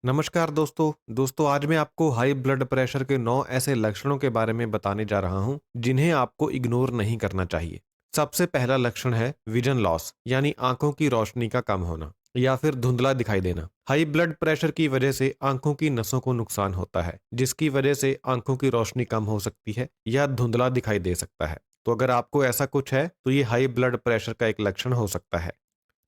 नमस्कार दोस्तों आज मैं आपको हाई ब्लड प्रेशर के 9 ऐसे लक्षणों के बारे में बताने जा रहा हूं जिन्हें आपको इग्नोर नहीं करना चाहिए। सबसे पहला लक्षण है विजन लॉस यानी आंखों की रोशनी का कम होना या फिर धुंधला दिखाई देना। हाई ब्लड प्रेशर की वजह से आंखों की नसों को नुकसान होता है जिसकी वजह से आंखों की रोशनी कम हो सकती है या धुंधला दिखाई दे सकता है। तो अगर आपको ऐसा कुछ है तो ये हाई ब्लड प्रेशर का एक लक्षण हो सकता है।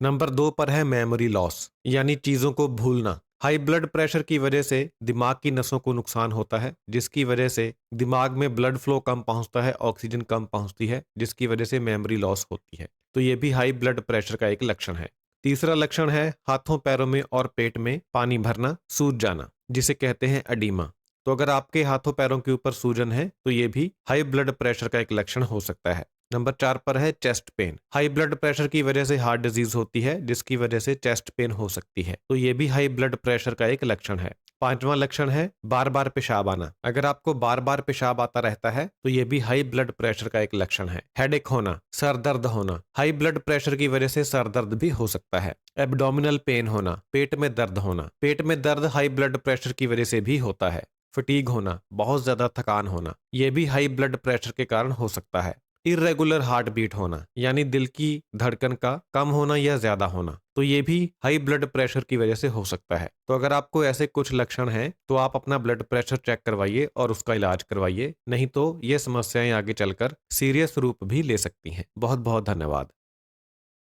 नंबर 2 पर है मेमोरी लॉस यानी चीजों को भूलना। हाई ब्लड प्रेशर की वजह से दिमाग की नसों को नुकसान होता है जिसकी वजह से दिमाग में ब्लड फ्लो कम पहुंचता है, ऑक्सीजन कम पहुंचती है जिसकी वजह से मेमोरी लॉस होती है। तो ये भी हाई ब्लड प्रेशर का एक लक्षण है। तीसरा लक्षण है हाथों पैरों में और पेट में पानी भरना, सूज जाना, जिसे कहते हैं एडीमा। तो अगर आपके हाथों पैरों के ऊपर सूजन है तो ये भी हाई ब्लड प्रेशर का एक लक्षण हो सकता है। नंबर 4 पर है chest pain. High blood pressure की वजह से हार्ट डिजीज होती है जिसकी वजह से चेस्ट पेन हो सकती है। तो ये भी हाई ब्लड प्रेशर का एक लक्षण है। पांचवा लक्षण है बार बार पेशाब आना। अगर आपको बार बार पेशाब आता रहता है तो ये भी हाई ब्लड प्रेशर का एक लक्षण है। हेडेक होना, सर दर्द होना। हाई ब्लड प्रेशर की वजह से सर दर्द भी हो सकता है। एब्डोमिनल पेन होना, पेट में दर्द होना। पेट में दर्द हाई ब्लड प्रेशर की वजह से भी होता है। फटीग होना, बहुत ज्यादा थकान होना, यह भी हाई ब्लड प्रेशर के कारण हो सकता है। इरेगुलर हार्ट बीट होना यानी दिल की धड़कन का कम होना या ज्यादा होना, तो ये भी हाई ब्लड प्रेशर की वजह से हो सकता है। तो अगर आपको ऐसे कुछ लक्षण हैं तो आप अपना ब्लड प्रेशर चेक करवाइए और उसका इलाज करवाइए, नहीं तो ये समस्याएं आगे चलकर सीरियस रूप भी ले सकती हैं। बहुत बहुत धन्यवाद।